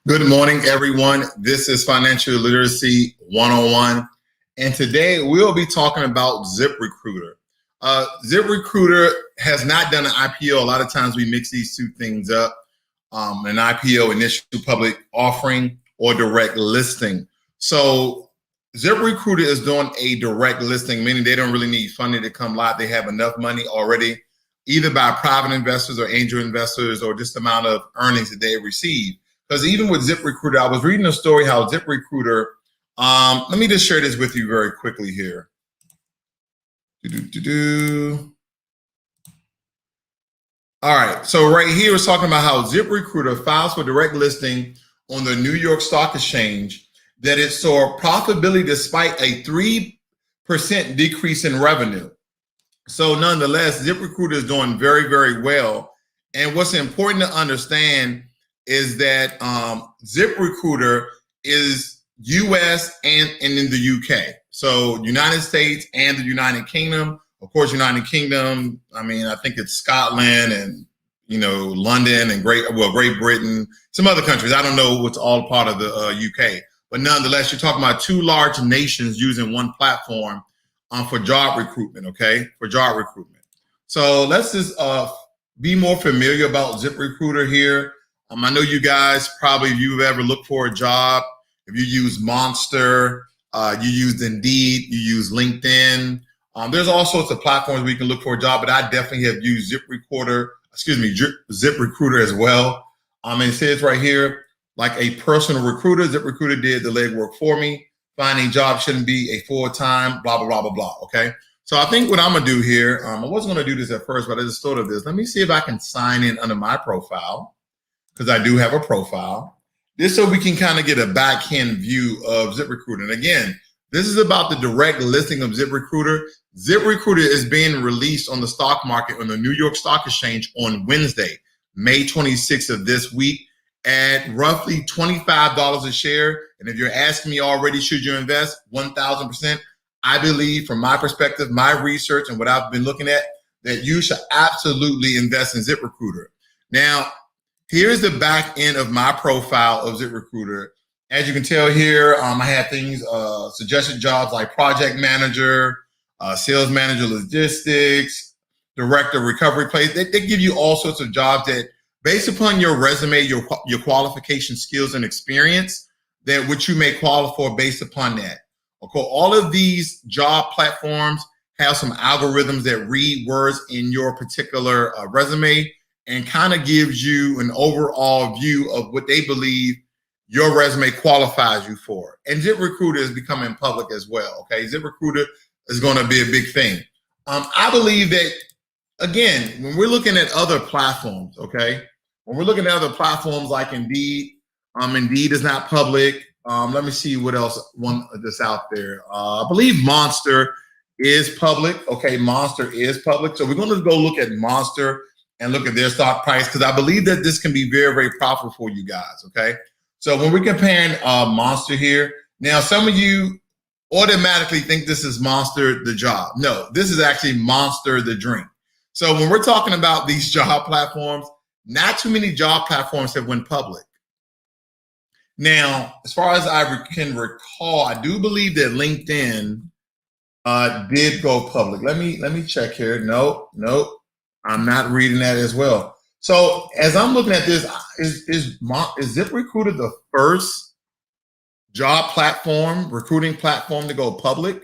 Good morning, everyone. This is Financial Literacy 101, and today we'll be talking about ZipRecruiter. ZipRecruiter has not done an IPO. A lot of times we mix these two things up, an IPO, initial public offering, or direct listing. So ZipRecruiter is doing a direct listing, meaning they don't really need funding to come live. They have enough money already, either by private investors or angel investors, or just the amount of earnings that they receive. Because even with ZipRecruiter, I was reading a story how ZipRecruiter, let me just share this with you very quickly here. All right, so right here it's talking about how ZipRecruiter files for direct listing on the New York Stock Exchange, that it saw profitability despite a 3% decrease in revenue. So nonetheless, ZipRecruiter is doing very, very well. And what's important to understand is that ZipRecruiter is US and in the UK. So United States and the United Kingdom. Of course, United Kingdom, I mean, I think it's Scotland and, you know, London and Great Britain, some other countries. I don't know what's all part of the UK. But nonetheless, you're talking about two large nations using one platform for job recruitment, okay? For job recruitment. So let's just be more familiar about ZipRecruiter here. I know you guys probably, if you've ever looked for a job, if you use Monster, you use Indeed, you use LinkedIn. There's all sorts of platforms where you can look for a job, but I definitely have used ZipRecruiter as well. And it says right here, like a personal recruiter, ZipRecruiter did the legwork for me. Finding jobs shouldn't be a full-time, blah, blah, blah, blah, blah, okay? So I think what I'm gonna do here, I wasn't gonna do this at first, but I just thought of this. Let me see if I can sign in under my profile, because I do have a profile, just so we can kind of get a back-end view of ZipRecruiter. And again, this is about the direct listing of ZipRecruiter. ZipRecruiter is being released on the stock market on the New York Stock Exchange on Wednesday, May 26th of this week, at roughly $25 a share. And if you're asking me already, should you invest? 1,000%. I believe, from my perspective, my research and what I've been looking at, that you should absolutely invest in ZipRecruiter. Now, here's the back end of my profile of ZipRecruiter. As you can tell here, I have things, suggested jobs like project manager, sales manager, logistics, director of recovery place. They give you all sorts of jobs that, based upon your resume, your qualification, skills, and experience, that which you may qualify for based upon that. Okay, all of these job platforms have some algorithms that read words in your particular resume and kind of gives you an overall view of what they believe your resume qualifies you for. And ZipRecruiter is becoming public as well, okay? ZipRecruiter is gonna be a big thing. I believe that, again, when we're looking at other platforms, okay? When we're looking at other platforms like Indeed, Indeed is not public. Let me see what else one that's out there. I believe Monster is public, okay? Monster is public. So we're gonna go look at Monster and look at their stock price, because I believe that this can be very, very profitable for you guys, okay? So when we're comparing Monster here, now some of you automatically think this is Monster the job. No, this is actually Monster the drink. So when we're talking about these job platforms, not too many job platforms have went public. Now, as far as I can recall, I do believe that LinkedIn did go public. Let me check here. Nope. I'm not reading that as well. So as I'm looking at this, is ZipRecruiter the first job platform, recruiting platform to go public?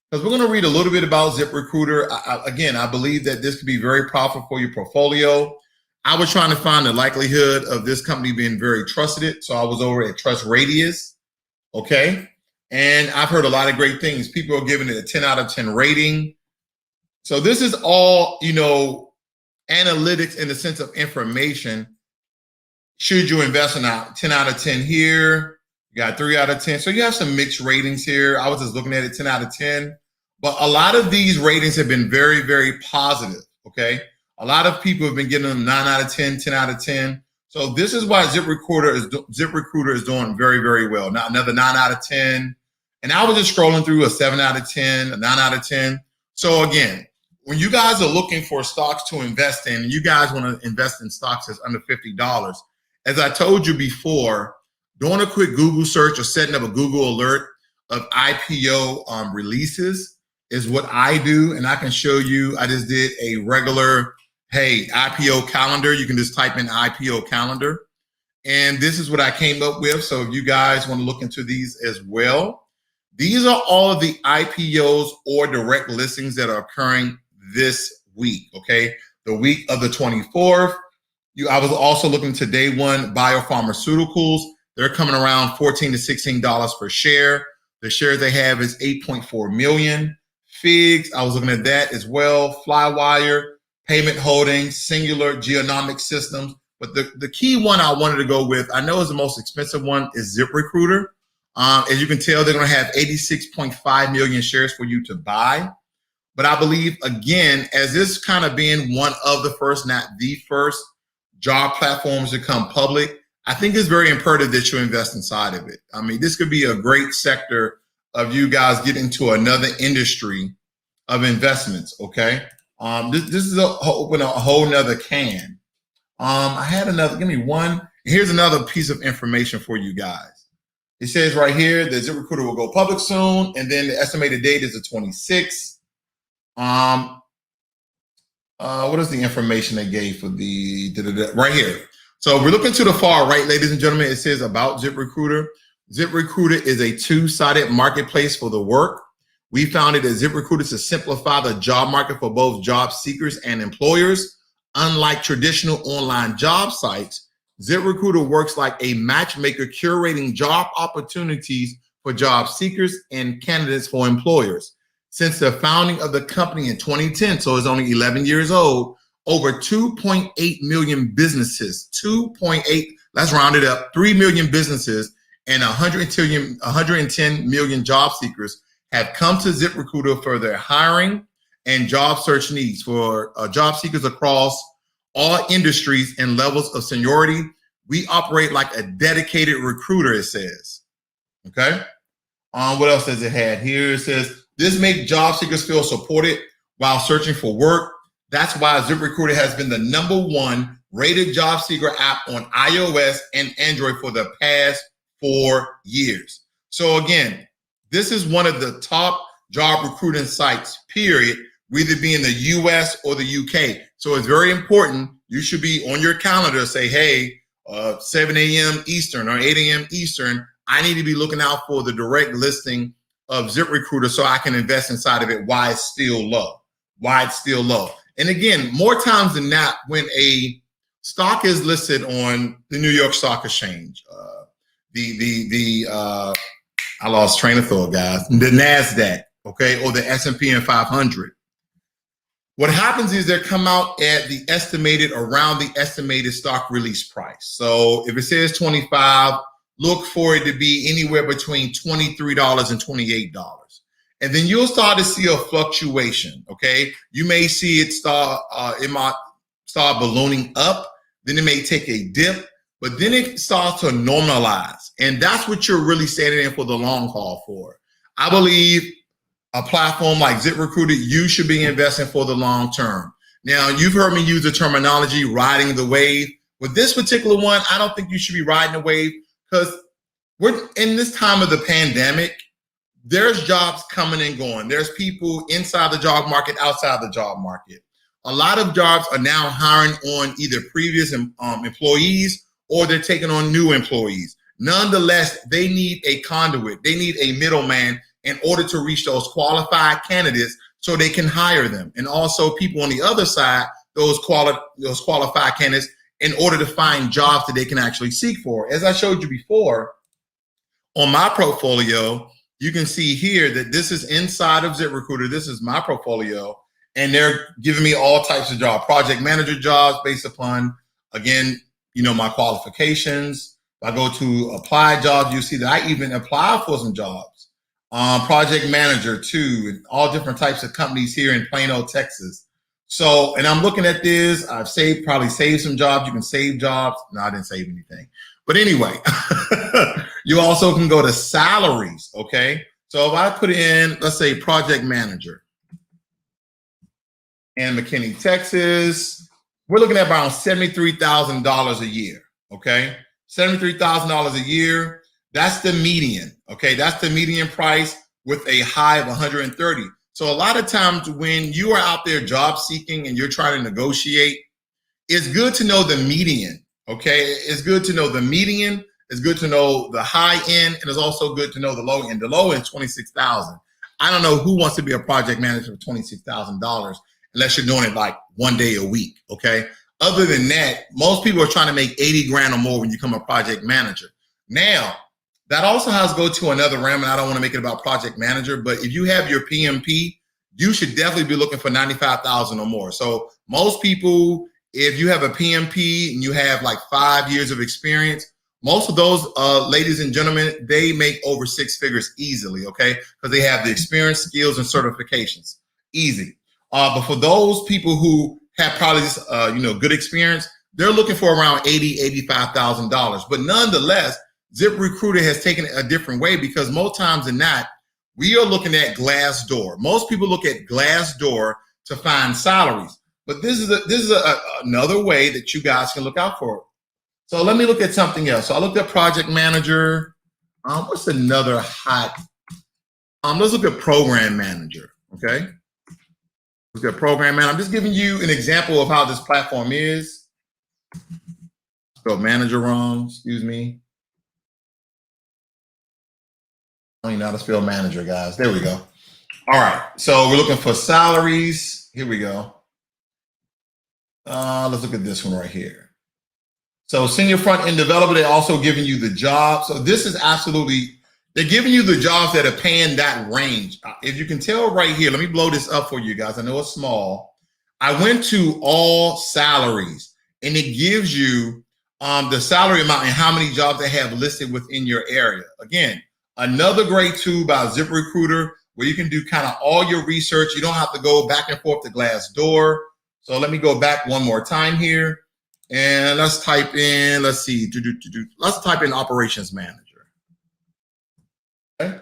Because we're going to read a little bit about ZipRecruiter. Again, I believe that this could be very profitable for your portfolio. I was trying to find the likelihood of this company being very trusted. So I was over at Trust Radius, okay? And I've heard a lot of great things. People are giving it a 10 out of 10 rating. So this is all, analytics in the sense of information. Should you invest in a 10 out of 10 here? You got 3 out of 10. So you have some mixed ratings here. I was just looking at it 10 out of 10. But a lot of these ratings have been very, very positive, okay? A lot of people have been giving them 9 out of 10, 10 out of 10. So this is why ZipRecruiter is doing very, very well. Now another 9 out of 10. And I was just scrolling through a 7 out of 10, a 9 out of 10. So again, when you guys are looking for stocks to invest in, and you guys want to invest in stocks that's under $50, as I told you before, doing a quick Google search or setting up a Google alert of IPO releases is what I do. And I can show you, I just did a regular, hey, IPO calendar. You can just type in IPO calendar. And this is what I came up with. So if you guys want to look into these as well, these are all of the IPOs or direct listings that are occurring this week, okay? The week of the 24th. I was also looking to day one biopharmaceuticals. They're coming around $14 to $16 per share. The shares they have is 8.4 million. Figs, I was looking at that as well. Flywire, Payment Holdings, Singular, Genomic Systems. But the key one I wanted to go with, I know is the most expensive one, is ZipRecruiter. As you can tell, they're going to have 86.5 million shares for you to buy. But I believe, again, as this kind of being one of the first, not the first, job platforms to come public, I think it's very imperative that you invest inside of it. I mean, this could be a great sector of you guys getting into another industry of investments, okay? This is open a whole nother can. I had another, give me one. Here's another piece of information for you guys. It says right here that ZipRecruiter will go public soon, and then the estimated date is the 26th. What is the information they gave for the right here? So we're looking to the far right, ladies and gentlemen. It says about ZipRecruiter. ZipRecruiter is a two-sided marketplace for the work. We founded as ZipRecruiter to simplify the job market for both job seekers and employers. Unlike traditional online job sites, ZipRecruiter works like a matchmaker, curating job opportunities for job seekers and candidates for employers. Since the founding of the company in 2010, so it's only 11 years old, over 2.8 million businesses, 2.8, let's round it up, 3 million businesses and 110 million job seekers have come to ZipRecruiter for their hiring and job search needs for job seekers across all industries and levels of seniority. We operate like a dedicated recruiter, it says. Okay. What else does it have here? It says, this makes job seekers feel supported while searching for work. That's why ZipRecruiter has been the #1 rated job seeker app on iOS and Android for the past 4 years. So again, this is one of the top job recruiting sites, period, whether it be in the US or the UK. So it's very important. You should be on your calendar, say, hey, 7 a.m. Eastern or 8 a.m. Eastern, I need to be looking out for the direct listing of ZipRecruiter so I can invest inside of it while it's still low, And again, more times than not, when a stock is listed on the New York Stock Exchange, I lost train of thought, guys, the NASDAQ, okay, or the S&P 500. What happens is they come out at around the estimated stock release price. So if it says 25, look for it to be anywhere between $23 and $28. And then you'll start to see a fluctuation, okay? You may see it might start ballooning up, then it may take a dip, but then it starts to normalize. And that's what you're really standing in for the long haul for. I believe a platform like ZipRecruiter, you should be investing for the long term. Now, you've heard me use the terminology, riding the wave. With this particular one, I don't think you should be riding the wave because we're in this time of the pandemic. There's jobs coming and going. There's people inside the job market, outside the job market. A lot of jobs are now hiring on either previous employees or they're taking on new employees. Nonetheless, they need a conduit. They need a middleman in order to reach those qualified candidates so they can hire them. And also people on the other side, those qualified candidates, in order to find jobs that they can actually seek for. As I showed you before, on my portfolio, you can see here that this is inside of ZipRecruiter. This is my portfolio, and they're giving me all types of jobs, project manager jobs based upon, again, my qualifications. If I go to apply jobs, you see that I even applied for some jobs. Project manager too, and all different types of companies here in Plano, Texas. So, and I'm looking at this, I've probably saved some jobs. You can save jobs. No, I didn't save anything. But anyway, you also can go to salaries, okay? So if I put in, let's say project manager in McKinney, Texas, we're looking at around $73,000 a year, okay? $73,000 a year, that's the median, okay? That's the median price with a high of 130. So a lot of times when you are out there job seeking and you're trying to negotiate, it's good to know the median, okay? It's good to know the median. It's good to know the high end, and it's also good to know the low end. The low end is $26,000. I don't know who wants to be a project manager for $26,000 unless you're doing it like 1 day a week, okay? Other than that, most people are trying to make 80 grand or more when you become a project manager. Now, that also has to go to another realm, and I don't want to make it about project manager, but if you have your PMP, you should definitely be looking for 95,000 or more. So most people, if you have a PMP and you have like 5 years of experience, most of those ladies and gentlemen, they make over 6 figures easily, okay? Because they have the experience, skills, and certifications. Easy. But for those people who have probably just, good experience, they're looking for around $80,000, $85,000. But nonetheless, ZipRecruiter has taken it a different way, because most times than not, we are looking at Glassdoor. Most people look at Glassdoor to find salaries, but this is another way that you guys can look out for it. So let me look at something else. So I looked at project manager. What's another hot? Let's look at program manager. Okay, look at program manager. I'm just giving you an example of how this platform is. Spelled manager wrong. Excuse me. I don't even know how to spell manager, guys. There we go. All right. So we're looking for salaries. Here we go. Let's look at this one right here. So senior front end developer, they're also giving you the job. So this is absolutely, they're giving you the jobs that are paying that range. If you can tell right here, let me blow this up for you guys. I know it's small. I went to all salaries, and it gives you the salary amount and how many jobs they have listed within your area. Again, another great tool by ZipRecruiter where you can do kind of all your research. You don't have to go back and forth to Glassdoor. So let me go back one more time here. And let's type in, let's see, let's type in operations manager. Okay.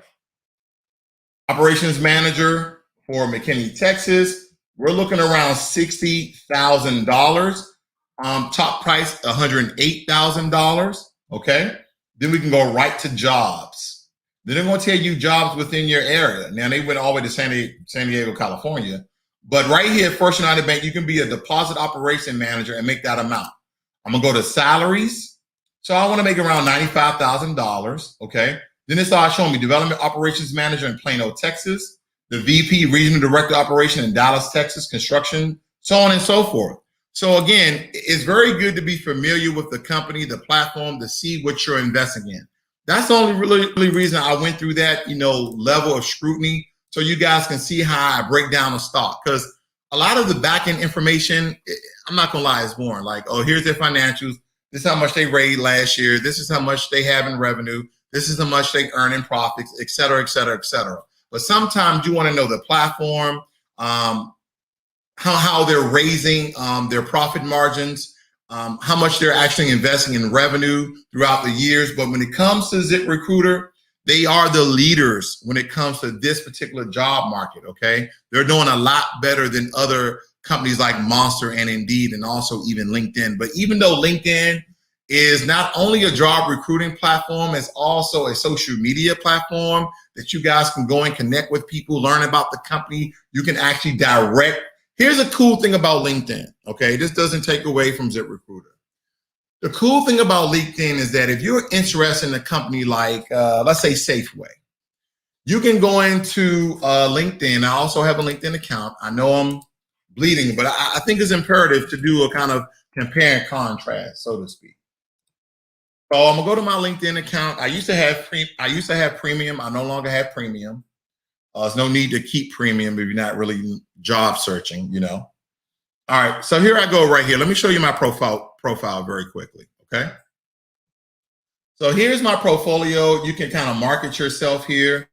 Operations manager for McKinney, Texas. We're looking around $60,000. Top price, $108,000. Okay. Then we can go right to jobs. Then they're going to tell you jobs within your area. Now they went all the way to San Diego, California. But right here, First United Bank, you can be a deposit operation manager and make that amount. I'm gonna go to salaries. So I want to make around $95,000. Okay. Then it starts showing me development operations manager in Plano, Texas, the VP regional director operation in Dallas, Texas, construction, so on and so forth. So again, it's very good to be familiar with the company, the platform, to see what you're investing in. That's the only really reason I went through that, level of scrutiny, so you guys can see how I break down a stock. Because a lot of the back-end information, I'm not gonna lie, it's boring. Like, oh, here's their financials. This is how much they raised last year. This is how much they have in revenue. This is how much they earn in profits, et cetera, et cetera, et cetera. But sometimes you want to know the platform, how they're raising their profit margins, how much they're actually investing in revenue throughout the years. But when it comes to ZipRecruiter, they are the leaders when it comes to this particular job market, okay? They're doing a lot better than other companies like Monster and Indeed, and also even LinkedIn. But even though LinkedIn is not only a job recruiting platform, it's also a social media platform that you guys can go and connect with people, learn about the company. You can actually direct. Here's a cool thing about LinkedIn, okay? This doesn't take away from ZipRecruiter. The cool thing about LinkedIn is that if you're interested in a company like, let's say Safeway, you can go into LinkedIn. I also have a LinkedIn account. I know I'm bleeding, but I think it's imperative to do a kind of compare and contrast, so to speak. So I'm gonna go to my LinkedIn account. I used to have premium. I no longer have premium. There's no need to keep premium if you're not really job searching, you know. All right, so here I go right here. Let me show you my profile very quickly, okay? So here's my portfolio. You can kind of market yourself here.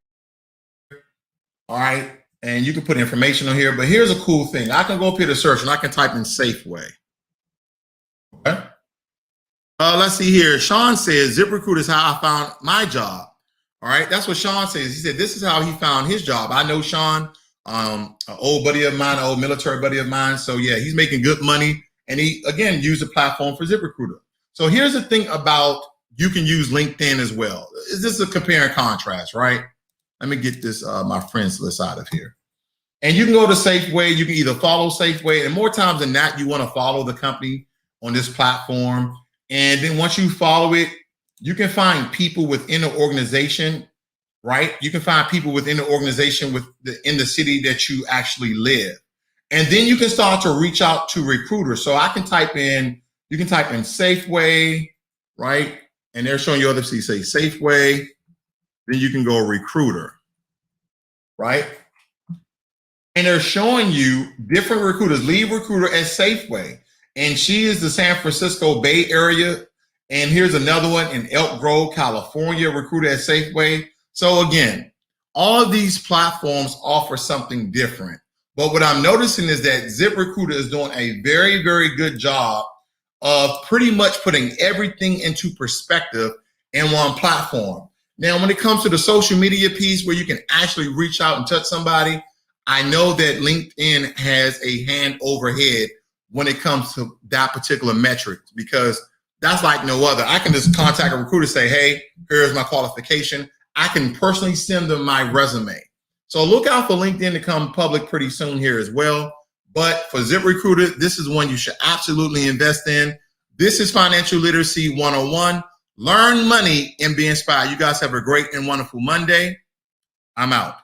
All right, and you can put information on here, but here's a cool thing. I can go up here to search and I can type in Safeway. Okay. Let's see here. Sean says, ZipRecruiter is how I found my job. All right, that's what Sean says. He said, this is how he found his job. I know Sean, an old buddy of mine, an old military buddy of mine. So yeah, he's making good money. And he, again, used the platform for ZipRecruiter. So here's the thing about, you can use LinkedIn as well. Is this a compare and contrast, right? Let me get this, my friends list out of here. And you can go to Safeway. You can either follow Safeway, and more times than not, you want to follow the company on this platform. And then once you follow it, you can find people within the organization, right? You can find people within the organization in the city that you actually live. And then you can start to reach out to recruiters. So I can type in, you can type in Safeway, right? And they're showing you other cities, say Safeway. Then you can go recruiter, right? And they're showing you different recruiters. Lead recruiter at Safeway. And she is the San Francisco Bay Area. And here's another one in Elk Grove, California, recruiter at Safeway. So again, all of these platforms offer something different. But what I'm noticing is that ZipRecruiter is doing a very, very good job of pretty much putting everything into perspective in one platform. Now, when it comes to the social media piece where you can actually reach out and touch somebody, I know that LinkedIn has a hand overhead when it comes to that particular metric, because that's like no other. I can just contact a recruiter, say, hey, here's my qualification. I can personally send them my resume. So look out for LinkedIn to come public pretty soon here as well. But for ZipRecruiter, this is one you should absolutely invest in. This is Financial Literacy 101. Learn money and be inspired. You guys have a great and wonderful Monday. I'm out.